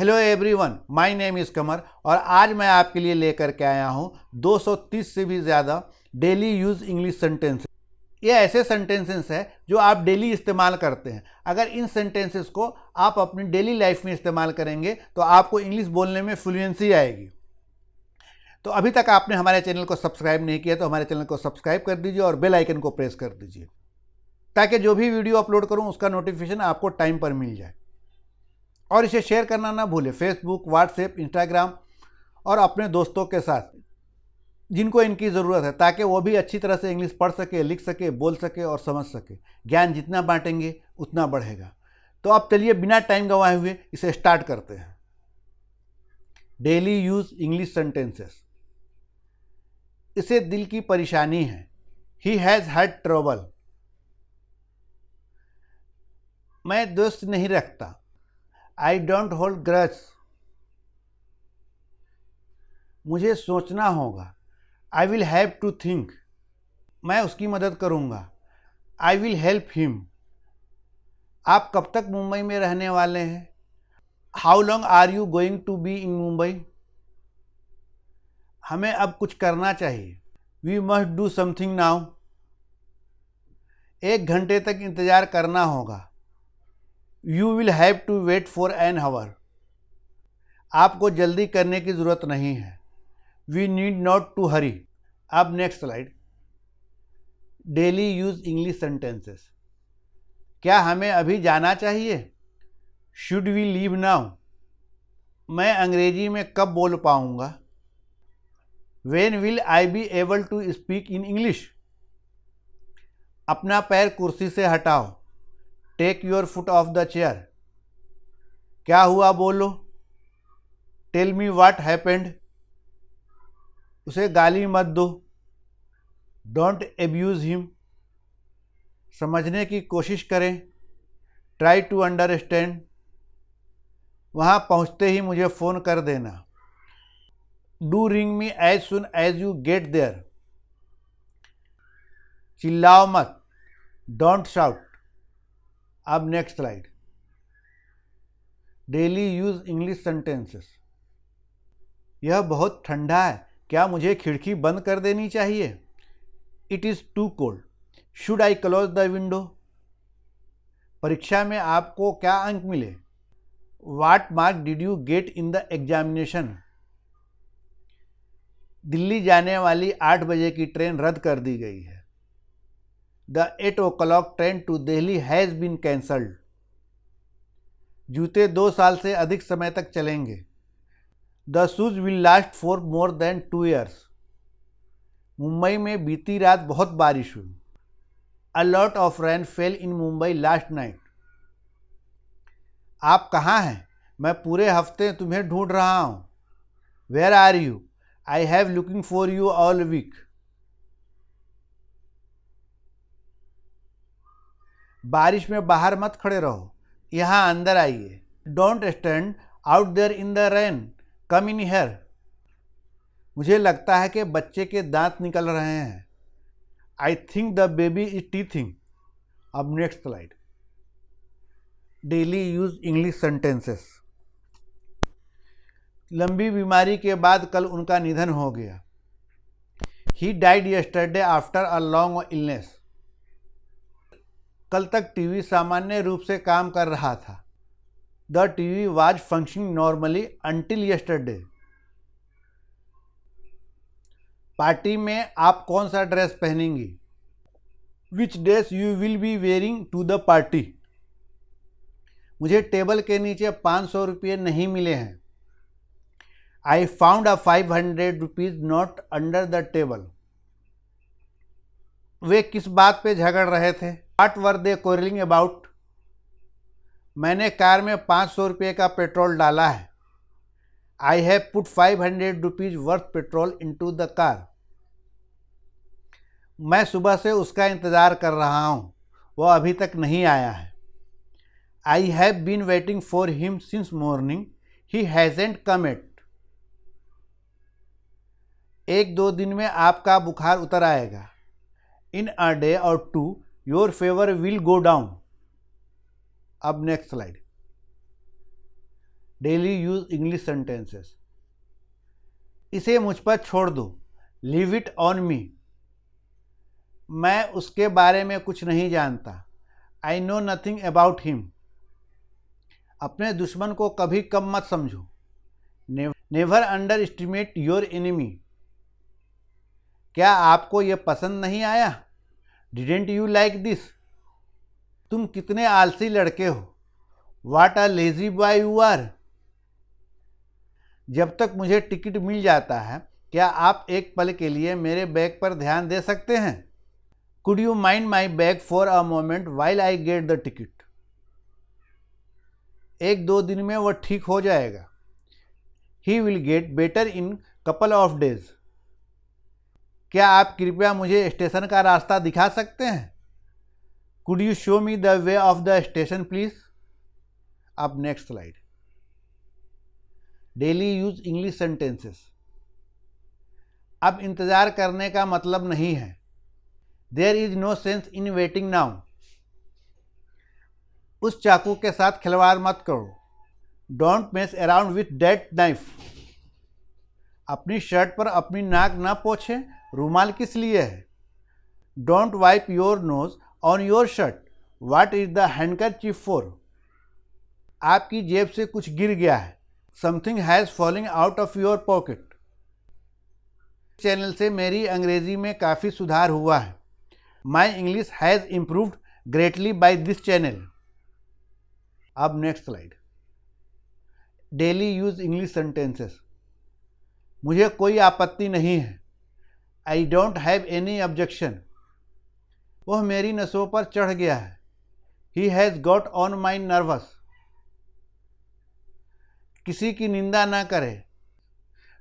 Hello everyone, my name is Qamar और आज मैं आपके लिए लेकर के आया हूँ 230 से भी ज़्यादा डेली यूज़ इंग्लिश सेंटेंसेस। ये ऐसे सेंटेंसेस हैं जो आप डेली इस्तेमाल करते हैं। अगर इन सेंटेंसेस को आप अपनी डेली लाइफ में इस्तेमाल करेंगे तो आपको इंग्लिश बोलने में फ्लुएंसी आएगी। तो अभी तक आपने हमारे चैनल को सब्सक्राइब नहीं किया तो हमारे चैनल को सब्सक्राइब कर दीजिए और बेल आइकन को प्रेस कर दीजिए ताकि जो भी वीडियो अपलोड करूँ उसका नोटिफिकेशन आपको टाइम पर मिल जाए। और इसे शेयर करना ना भूलें फेसबुक, व्हाट्सएप, इंस्टाग्राम और अपने दोस्तों के साथ जिनको इनकी ज़रूरत है, ताकि वो भी अच्छी तरह से इंग्लिश पढ़ सके, लिख सके, बोल सके और समझ सके। ज्ञान जितना बांटेंगे उतना बढ़ेगा। तो अब चलिए बिना टाइम गंवाए हुए इसे स्टार्ट करते हैं। Daily use English sentences. इसे दिल की परेशानी है। He has had trouble. मैं दोस्त नहीं रखता। I don't hold grudge। मुझे सोचना होगा। I will have to think। मैं उसकी मदद करूँगा। I will help him। आप कब तक मुंबई में रहने वाले हैं? How long are you going to be in Mumbai? हमें अब कुछ करना चाहिए। We must do something now। 1 घंटे तक इंतज़ार करना होगा। You will have to wait for an hour। आपको जल्दी करने की ज़रूरत नहीं है। We need not to hurry। अब next slide. Daily use English sentences. क्या हमें अभी जाना चाहिए? Should we leave now? मैं अंग्रेजी में कब बोल पाऊँगा? When will I be able to speak in English? अपना पैर कुर्सी से हटाओ। Take your foot off the chair. क्या हुआ बोलो। Tell me what happened. उसे गाली मत दो। Don't abuse him. समझने की कोशिश करें। Try to understand. वहाँ पहुँचते ही मुझे फ़ोन कर देना। Do ring me as soon as you get there. चिल्लाओ मत। Don't shout. अब next slide. Daily use English sentences. यह बहुत ठंडा है। क्या मुझे खिड़की बंद कर देनी चाहिए? It is too cold. Should I close the window? परीक्षा में आपको क्या अंक मिले? What mark did you get in the examination? Delhi जाने वाली 8 बजे की ट्रेन रद्द कर दी गई है। The 8 o'clock train to Delhi has been cancelled। जूते 2 साल से अधिक समय तक चलेंगे। The shoes will last for more than 2 years। Mumbai में बीती रात बहुत बारिश हुई। A lot of rain fell in Mumbai last night। आप कहाँ हैं? मैं पूरे हफ्ते तुम्हें ढूंढ रहा हूँ। Where are you? I have looking for you all week। बारिश में बाहर मत खड़े रहो, यहाँ अंदर आइए। Don't stand out there in the rain, come in here. मुझे लगता है कि बच्चे के दांत निकल रहे हैं। I think the baby is teething. अब next slide. Daily use English sentences. लंबी बीमारी के बाद कल उनका निधन हो गया। He died yesterday after a long illness. कल तक टीवी सामान्य रूप से काम कर रहा था। The TV was functioning normally until yesterday. Party में आप कौन सा ड्रेस पहनेंगी? Which dress you will be wearing to the party. मुझे टेबल के नीचे 500 रुपये नहीं मिले हैं। I found a 500 rupees note under the table. वे किस बात पे झगड़ रहे थे? What were they quarreling about? मैंने कार में 500 रुपये का पेट्रोल डाला है। I have put 500 rupees worth petrol into the car। मैं सुबह से उसका इंतज़ार कर रहा हूँ, वह अभी तक नहीं आया है। I have been waiting for him since morning, he hasn't come yet। 1-2 दिन में आपका बुखार उतर आएगा। In a day or two your fever will go down। अब next slide. Daily use English sentences. इसे मुझ पर छोड़ दो, लीव इट ऑन मी। मैं उसके बारे में कुछ नहीं जानता, I know nothing about him. अपने दुश्मन को कभी कम मत समझो, never underestimate your enemy. क्या आपको यह पसंद नहीं आया? Didn't you like this? तुम कितने आलसी लड़के हो, what a lazy boy you are. जब तक मुझे टिकट मिल जाता है, क्या आप एक पल के लिए मेरे बैग पर ध्यान दे सकते हैं? Could you mind my bag for a moment while I get the ticket? 1-2 दिन में वह ठीक हो जाएगा, he will get better in couple of days. क्या आप कृपया मुझे स्टेशन का रास्ता दिखा सकते हैं? Could you show me the way of the station please? अब next slide. Daily use English sentences. अब इंतजार करने का मतलब नहीं है, there is no sense in waiting now. उस चाकू के साथ खिलवाड़ मत करो, don't mess around with that knife. अपनी शर्ट पर अपनी नाक ना पोछें, रूमाल किस लिए है? Don't wipe your nose on your shirt, what is the handkerchief for? आपकी जेब से कुछ गिर गया है, something has falling out of your pocket. Channel से मेरी अंग्रेजी में काफ़ी सुधार हुआ है, my English has improved greatly by this channel. अब next slide. Daily use English sentences. मुझे कोई आपत्ति नहीं है, I don't have any objection. वह मेरी नसों पर चढ़ गया है, he has got on my nerves. किसी की निंदा ना करें,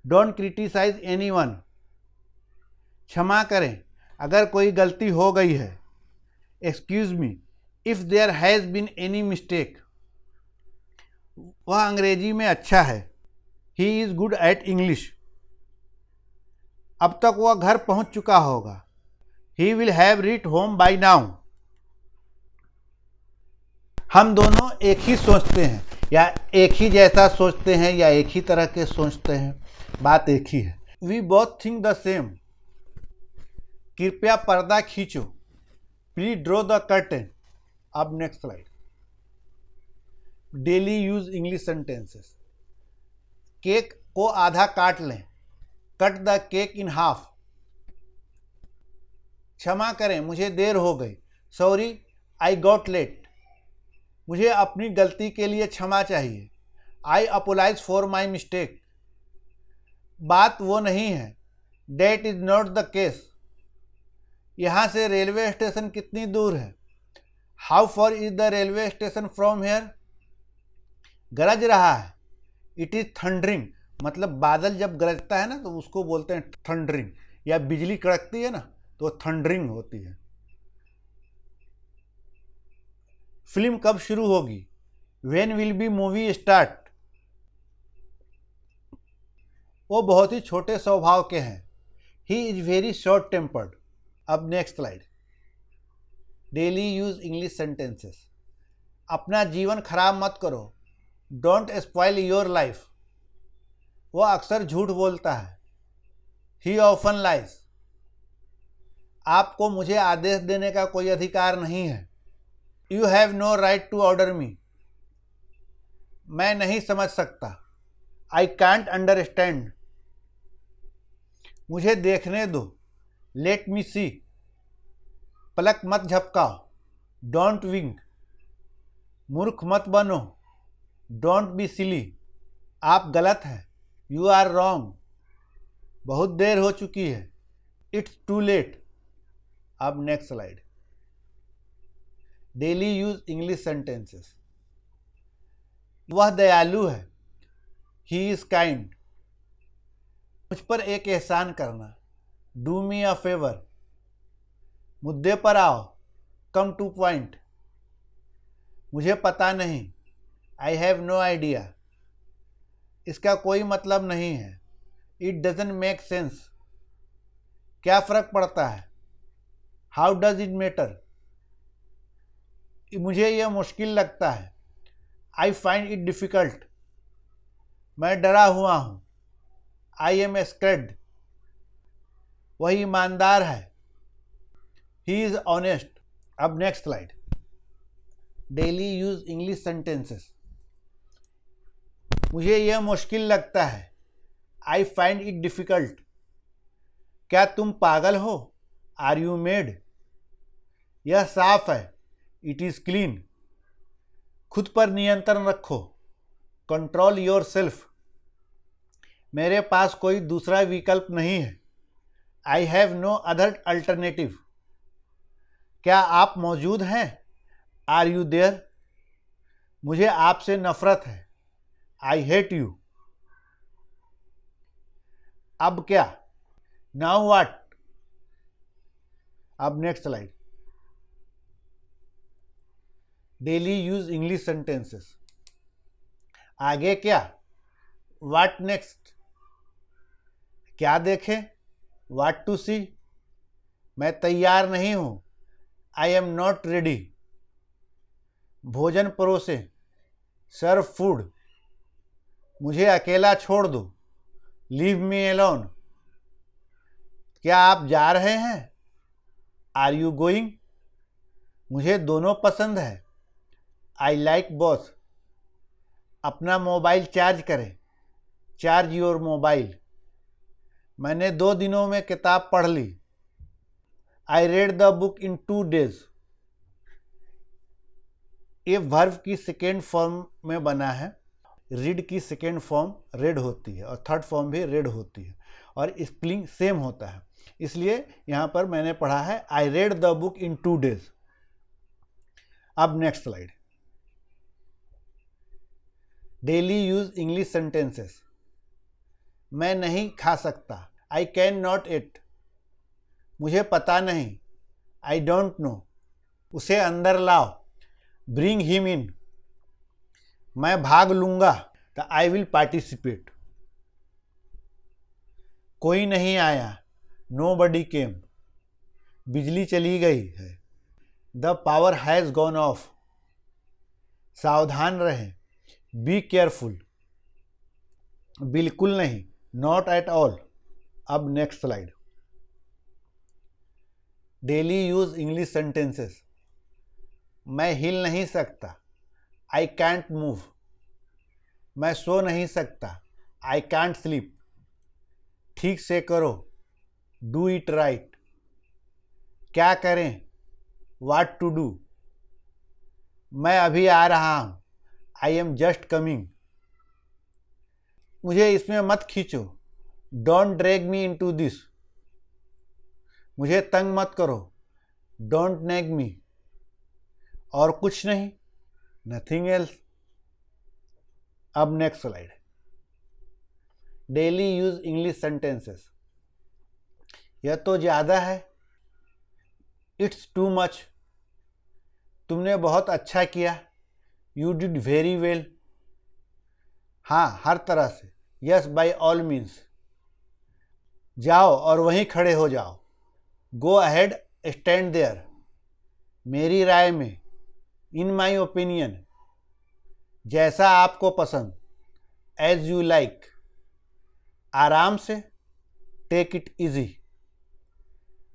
डोंट क्रिटिसाइज एनी वन। क्षमा करें अगर कोई गलती हो गई है, excuse me if there has been any mistake. वह अंग्रेजी में अच्छा है, he is good at English. अब तक वह घर पहुंच चुका होगा, he will have reached home by now. हम दोनों एक ही सोचते हैं, या एक ही जैसा सोचते हैं, या एक ही तरह के सोचते हैं, बात एक ही है। We both think the same. कृपया पर्दा खींचो, प्लीज ड्रॉ द कर्टेन। अब next slide. Daily use English sentences. केक को आधा काट लें, cut the cake in half. क्षमा करें मुझे देर हो गई, सॉरी आई गॉट लेट। मुझे अपनी गलती के लिए क्षमा चाहिए, I apologise for my mistake. बात वो नहीं है, that is not the case. यहाँ से रेलवे स्टेशन कितनी दूर है, how far is the railway station from here. गरज रहा है, इट इज थंडरिंग। मतलब बादल जब गरजता है ना तो उसको बोलते हैं थंडरिंग, या बिजली कड़कती है ना तो थंडरिंग होती है। फिल्म कब शुरू होगी, when will be movie start. वो बहुत ही छोटे स्वभाव के हैं, he is very short tempered. अब next slide. Daily use English sentences. अपना जीवन खराब मत करो, डोंट स्पॉइल योर लाइफ। वह अक्सर झूठ बोलता है, ही ऑफन लाइज। आपको मुझे आदेश देने का कोई अधिकार नहीं है, you have no right to order me. मैं नहीं समझ सकता, आई कांट अंडरस्टैंड। मुझे देखने दो, लेट मी सी। पलक मत झपकाओ, डोंट विंक। मूर्ख मत बनो, डोंट बी सिली। आप गलत हैं, यू आर रॉन्ग। बहुत देर हो चुकी है, इट्स टू लेट। अब next slide. Daily use English sentences. वह दयालु है, ही इज काइंड। मुझ पर एक एहसान करना, डू मी अ फेवर। मुद्दे पर आओ, कम टू पॉइंट। मुझे पता नहीं, आई हैव नो आइडिया। इसका कोई मतलब नहीं है, इट डजंट मेक सेंस। क्या फर्क पड़ता है, हाउ डज इट मैटर। मुझे यह मुश्किल लगता है, आई फाइंड इट डिफ़िकल्ट। मैं डरा हुआ हूँ। I am scared. वह ईमानदार है। He is honest. अब next slide. Daily use English sentences. मुझे यह मुश्किल लगता है। I find it difficult. क्या तुम पागल हो? Are you mad? यह साफ है। It is clean. खुद पर नियंत्रण रखो। Control yourself. मेरे पास कोई दूसरा विकल्प नहीं है। I have no other alternative. क्या आप मौजूद हैं? Are you there? मुझे आपसे नफरत है। I hate you. अब क्या? Now what? अब next slide. Daily use English sentences. आगे क्या? What next? क्या देखें? What to see? मैं तैयार नहीं हूं। I am not ready. भोजन परोसे। Serve food. मुझे अकेला छोड़ दो। Leave me alone. क्या आप जा रहे हैं? Are you going? मुझे दोनों पसंद है। I like both. अपना मोबाइल चार्ज करें। Charge your mobile. मैंने 2 दिनों में किताब पढ़ ली। I read the book in 2 days। ये वर्ब की सेकेंड फॉर्म में बना है। रीड की सेकेंड फॉर्म रेड होती है और थर्ड फॉर्म भी रेड होती है और स्पेलिंग सेम होता है, इसलिए यहाँ पर मैंने पढ़ा है आई read the book in 2 days। अब next slide. Daily use English sentences. मैं नहीं खा सकता। I can not eat. मुझे पता नहीं। I don't know. उसे अंदर लाओ। Bring him in. मैं भाग लूंगा। The I will participate. कोई नहीं आया। नो बडी केम। बिजली चली गई है। The power has gone of. सावधान रहें। Be careful. बिल्कुल नहीं। Not at all. अब next slide. Daily use English sentences. मैं हिल नहीं सकता। I can't move. मैं सो नहीं सकता। I can't sleep. ठीक से करो। Do it right. क्या करें? What to do. मैं अभी आ रहा हूं। I am just coming. मुझे इसमें मत खींचो। Don't drag me into this. मुझे तंग मत करो। Don't nag me. और कुछ नहीं। Nothing else. अब next slide. Daily use English sentences. यह तो ज़्यादा है। It's too much. तुमने बहुत अच्छा किया। You did very well. हाँ, हर तरह से। Yes by all means. जाओ और वहीं खड़े हो जाओ। Go ahead, stand there. मेरी राय में। In my opinion. जैसा आपको पसंद। As you like. आराम से। Take it easy.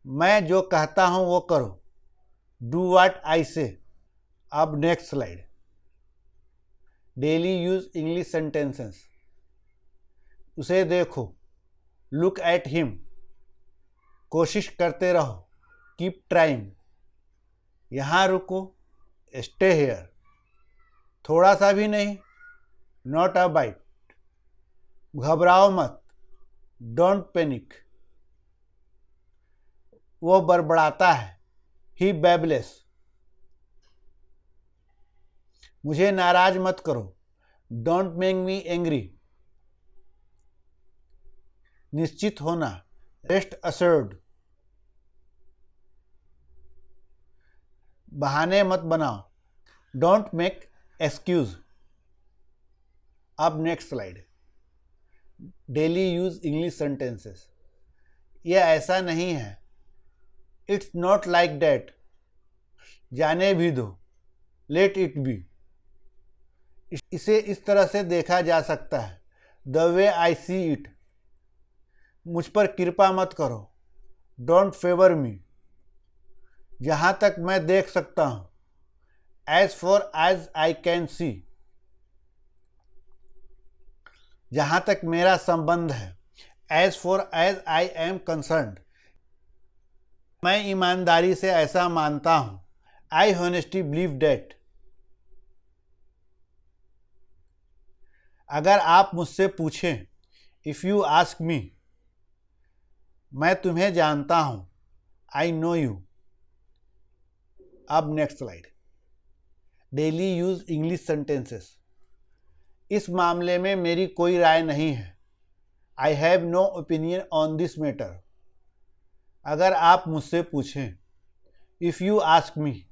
मैं जो कहता हूं वो करो। Do what I say. अब next slide. Daily use English sentences. उसे देखो। Look at him. कोशिश करते रहो। Keep trying. यहाँ रुको। Stay here. थोड़ा सा भी नहीं। Not a bite. घबराओ मत। Don't panic. वो बड़बड़ाता है। He babbles. मुझे नाराज मत करो। Don't make me angry. निश्चित होना। Rest assured. बहाने मत बनाओ। Don't make excuse. अब next slide. Daily use English sentences. यह ऐसा नहीं है। It's not like that. जाने भी दो। Let it be. इसे इस तरह से देखा जा सकता है। The way I see it. मुझ पर कृपा मत करो, डोंट फेवर मी। जहाँ तक मैं देख सकता हूँ, as far as I can see. जहाँ तक मेरा संबंध है, as far as I am concerned. मैं ईमानदारी से ऐसा मानता हूँ, आई हॉनेस्टली बिलीव डेट। अगर आप मुझसे पूछें, इफ़ यू आस्क मी, मैं तुम्हें जानता हूँ, आई नो यू। अब next slide, daily use English sentences. इस मामले में मेरी कोई राय नहीं है, I have no opinion on this matter. अगर आप मुझसे पूछें, इफ़ यू आस्क मी,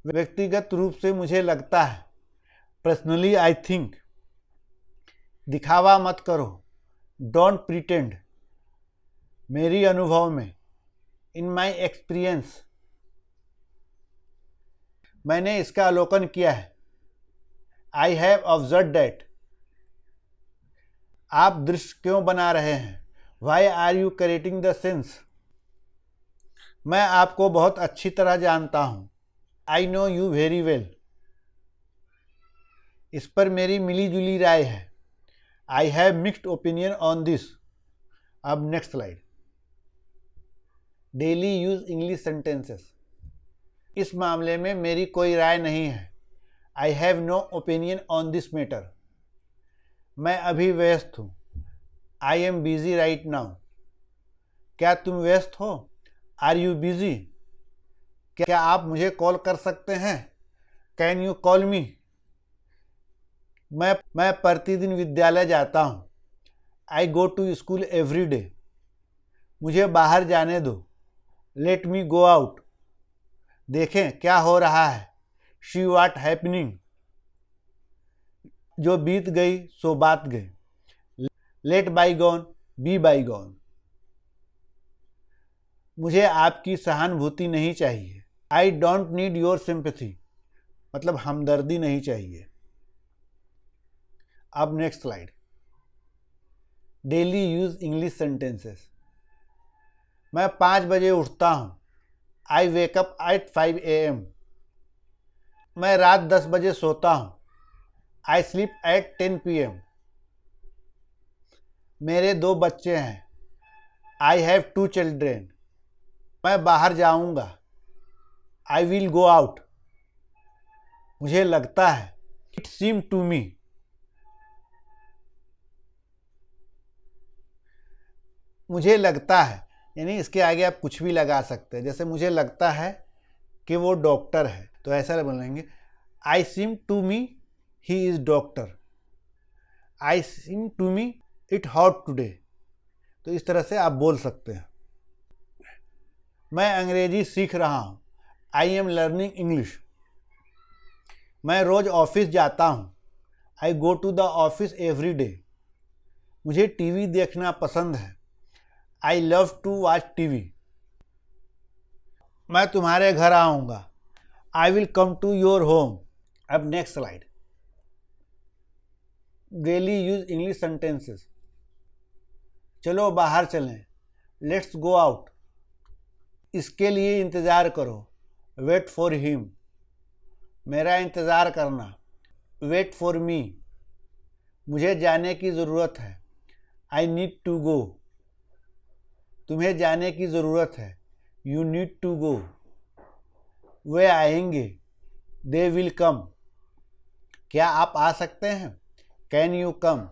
व्यक्तिगत रूप से मुझे लगता है, पर्सनली आई थिंक। दिखावा मत करो, डोंट प्रिटेंड। मेरी अनुभव में, इन माई एक्सपीरियंस। मैंने इसका अवलोकन किया है, आई हैव ऑब्जर्व डैट। आप दृश्य क्यों बना रहे हैं, why are you creating the sense. मैं आपको बहुत अच्छी तरह जानता हूँ, I know you very well. इस पर मेरी मिली जुली राय है, I have mixed opinion on this. अब next slide, daily use English sentences. इस मामले में मेरी कोई राय नहीं है, I have no opinion on this matter. मैं अभी व्यस्त हूँ, I am busy right now. क्या तुम व्यस्त हो, आर यू बिजी। क्या आप मुझे कॉल कर सकते हैं, कैन यू कॉल मी। मैं प्रतिदिन विद्यालय जाता हूँ, I go to school every day. मुझे बाहर जाने दो, लेट मी गो आउट। देखें क्या हो रहा है, शी व्हाट हैपनिंग। जो बीत गई सो बात गई, लेट बाईगॉन बी बाईगॉन। मुझे आपकी सहानुभूति नहीं चाहिए, I don't need your sympathy. मतलब हमदर्दी नहीं चाहिए। अब next slide, daily use English sentences. मैं 5 बजे उठता हूँ, आई वेक अप एट 5 AM। मैं रात 10 बजे सोता हूँ, आई स्लीप एट 10 PM। मेरे 2 बच्चे हैं, आई हैव 2 चिल्ड्रेन। मैं बाहर जाऊँगा, आई विल गो आउट। मुझे लगता है, इट सीम टू मी। मुझे लगता है, यानी इसके आगे आप कुछ भी लगा सकते हैं। जैसे मुझे लगता है कि वो डॉक्टर है, तो ऐसा बोलेंगे, I seem to me he is doctor. I seem to me it hot today. तो इस तरह से आप बोल सकते हैं। मैं अंग्रेजी सीख रहा हूँ, आई एम लर्निंग इंग्लिश। मैं रोज़ ऑफिस जाता हूँ, I go to the office every day. मुझे टीवी देखना पसंद है, I love to watch TV. मैं तुम्हारे घर आऊँगा, I will come to your home. अब next slide, daily use English sentences. चलो बाहर चलें, लेट्स गो आउट। इसके लिए इंतज़ार करो, वेट फॉर हिम। मेरा इंतज़ार करना, वेट फॉर मी। मुझे जाने की ज़रूरत है, आई नीड टू गो। तुम्हें जाने की ज़रूरत है, यू नीड टू गो। वे आएंगे, दे विल कम। क्या आप आ सकते हैं, कैन यू कम।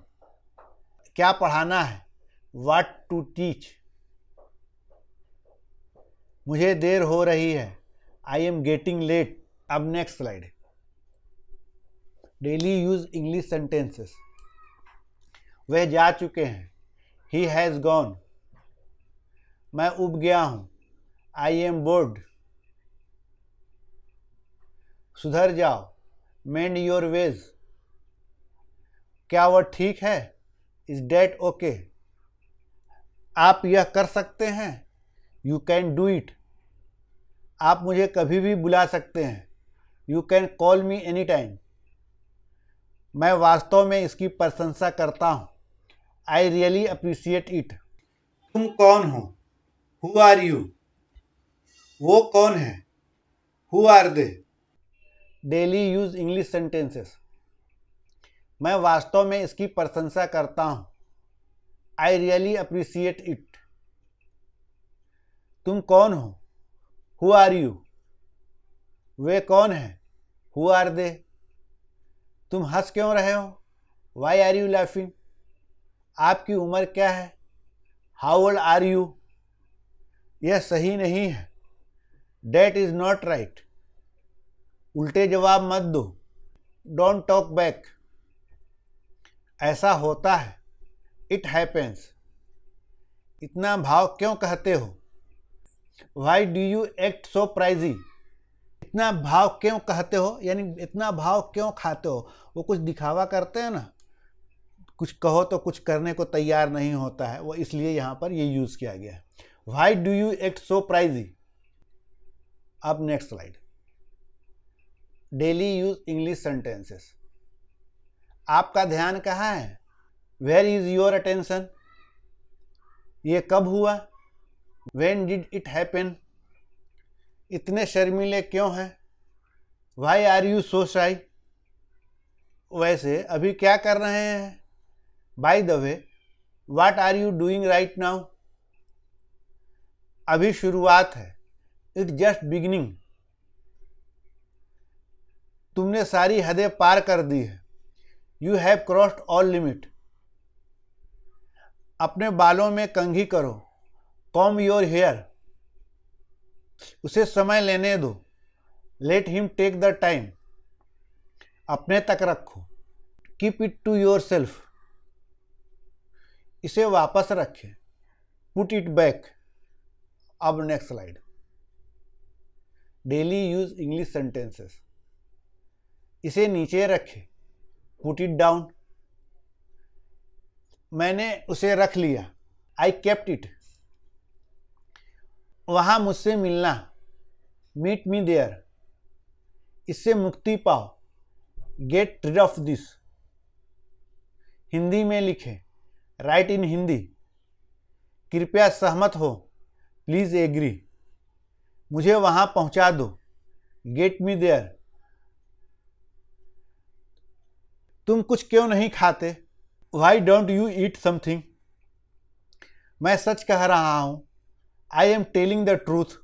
क्या पढ़ाना है, व्हाट टू टीच। मुझे देर हो रही है, आई एम गेटिंग लेट। अब next slide, daily use English sentences. वह जा चुके हैं, ही हैज़ गॉन। मैं उब गया हूँ, आई एम बोर्ड। सुधर जाओ, मेंड योर वेज। क्या वह ठीक है, इज डैट ओके। आप यह कर सकते हैं, यू कैन डू इट। आप मुझे कभी भी बुला सकते हैं, you can call me any time. मैं वास्तव में इसकी प्रशंसा करता हूँ। I really appreciate it. तुम कौन हो? Who are you? वो कौन है? Who are they? Daily use English sentences. मैं वास्तव में इसकी प्रशंसा करता हूँ। I really appreciate it. तुम कौन हो? Who are you? वे कौन है? Who are they? तुम हंस क्यों रहे हो? Why are you laughing? आपकी उम्र क्या है? How old are you? यह सही नहीं है। That is not right. उल्टे जवाब मत दो। Don't talk back. ऐसा होता है। It happens. इतना भाव क्यों कहते हो? Why do you act so crazy? इतना भाव क्यों कहते हो, यानी इतना भाव क्यों खाते हो। वो कुछ दिखावा करते हैं ना, कुछ कहो तो कुछ करने को तैयार नहीं होता है, वो इसलिए यहाँ पर ये यूज़ किया गया है। Why do you act so crazy? अब next slide. Daily use English sentences. आपका ध्यान कहाँ है? Where is your attention? ये कब हुआ? When did it happen? इतने शर्मीले क्यों हैं? व्हाई आर यू सो शाई? वैसे अभी क्या कर रहे हैं? By the way, what are you doing right now? अभी शुरुआत है। It just beginning. तुमने सारी हदें पार कर दी है। You have crossed all limit. अपने बालों में कंघी करो। Comb your hair. उसे समय लेने दो। Let him take the time. अपने तक रखो। Keep it to yourself. इसे वापस रखें। Put it back. अब next slide. Daily use English sentences. इसे नीचे रखें। Put it down. मैंने उसे रख लिया। I kept it. वहां मुझसे मिलना। Meet me there. इससे मुक्ति पाओ। Get rid of this. Hindi में लिखें। Write in Hindi. कृपया सहमत हो। Please agree. मुझे वहां पहुंचा दो। Get me there. तुम कुछ क्यों नहीं खाते? Why don't you eat something? मैं सच कह रहा हूं। I am telling the truth.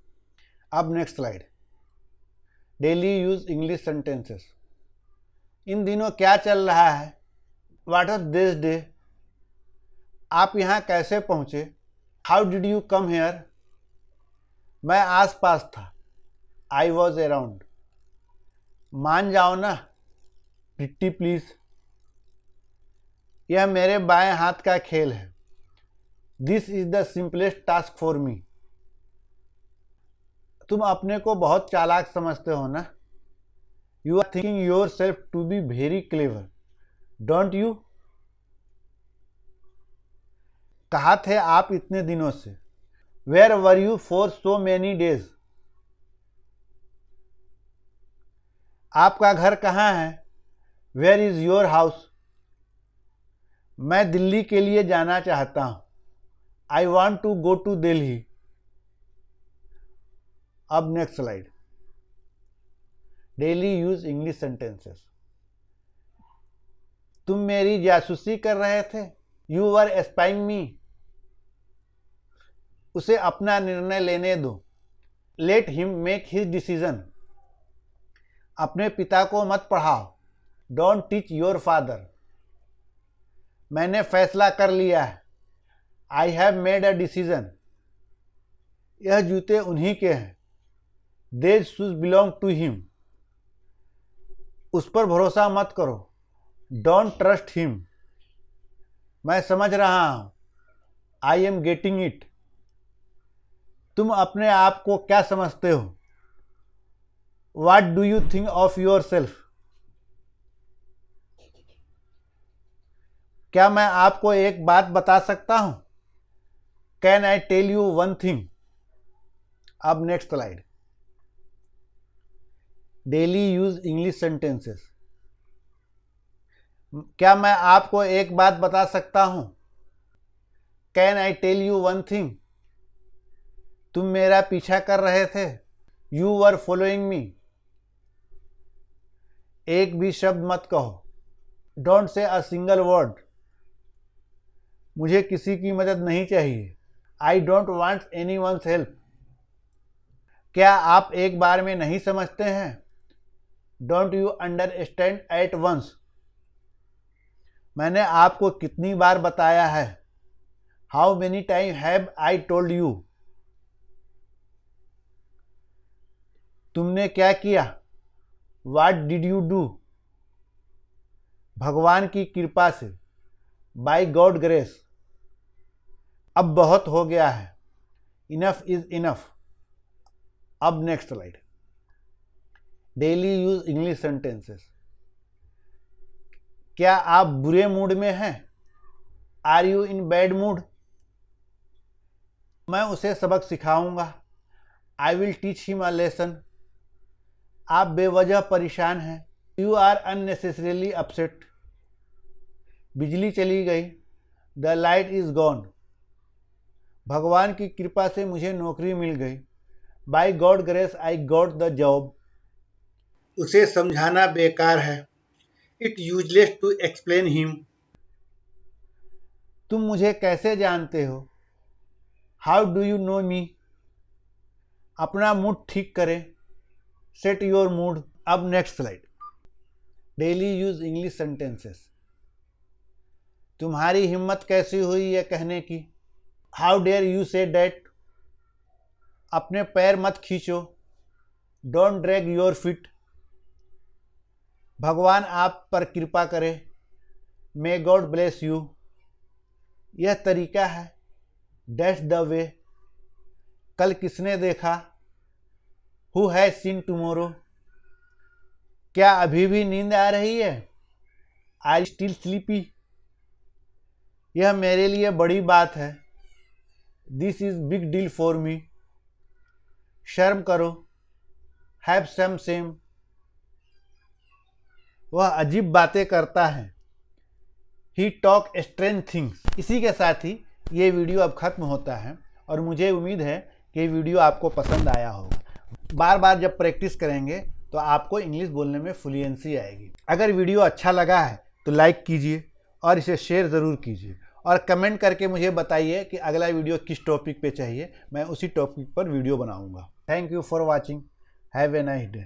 अब next slide. Daily use English sentences. इन दिनों क्या चल रहा है? What of this day? आप यहां कैसे पहुंचे? How did you come here? मैं आस पास था। I was around. मान जाओ ना। Pretty please. यह मेरे बाएं हाथ का खेल है। This is the simplest task for me. तुम अपने को बहुत चालाक समझते हो ना? You are thinking yourself to be very clever, don't you? कहाँ थे आप इतने दिनों से? Where were you for so many days? आपका घर कहाँ है? Where is your house? मैं दिल्ली के लिए जाना चाहता हूँ। I want to go to Delhi. अब next slide. Daily use English sentences. तुम मेरी जासूसी कर रहे थे। You were espying me. उसे अपना निर्णय लेने दो। Let him make his decision. अपने पिता को मत पढ़ाओ। Don't teach your father. मैंने फैसला कर लिया है। I have made a decision. यह जूते उन्हीं के हैं। देज शूज बिलोंग टू हिम। उस पर भरोसा मत करो। Don't trust him. मैं समझ रहा हूं। I am getting it. तुम अपने आप को क्या समझते हो? What do you think of yourself? क्या मैं आपको एक बात बता सकता हूं? Can I tell you one thing? अब next slide. Daily use English sentences. क्या मैं आपको एक बात बता सकता हूं? Can I tell you one thing? तुम मेरा पीछा कर रहे थे। You were following me. एक भी शब्द मत कहो। Don't say a single word. मुझे किसी की मदद नहीं चाहिए। I don't want any once help. क्या आप एक बार में नहीं समझते हैं? Don't you understand at once. मैंने आपको कितनी बार बताया है? How many time have I told you. तुमने क्या किया? What did you do? भगवान की कृपा से। By God grace. अब बहुत हो गया है। Enough is enough. अब next slide. Daily use English sentences. क्या आप बुरे मूड में हैं? Are you in bad mood? मैं उसे सबक सिखाऊंगा। I will teach him a lesson. आप बेवजह परेशान हैं। You are unnecessarily upset. बिजली चली गई। The light is gone. भगवान की कृपा से मुझे नौकरी मिल गई। By God grace I got the job. उसे समझाना बेकार है। It useless to explain him. तुम मुझे कैसे जानते हो? How do you know me? अपना मूड ठीक करें। Set your mood. अब next slide. Daily use English sentences. तुम्हारी हिम्मत कैसी हुई यह कहने की? How dare you say that? अपने पैर मत खींचो। Don't drag your feet. भगवान आप पर कृपा करे। May God bless you. यह तरीका है। Dash the way. कल किसने देखा? Who has seen tomorrow. क्या अभी भी नींद आ रही है? I still sleepy. यह मेरे लिए बड़ी बात है। This is big deal for me. शर्म करो। Have some shame. वह अजीब बातें करता है। He talk strange things. इसी के साथ ही ये वीडियो अब खत्म होता है और मुझे उम्मीद है कि ये वीडियो आपको पसंद आया होगा। बार बार जब प्रैक्टिस करेंगे तो आपको इंग्लिश बोलने में फ्लुएंसी आएगी। अगर वीडियो अच्छा लगा है तो लाइक कीजिए और इसे शेयर ज़रूर कीजिए और कमेंट करके मुझे बताइए कि अगला वीडियो किस टॉपिक पे चाहिए। मैं उसी टॉपिक पर वीडियो बनाऊंगा। Thank you for watching. Have a nice day.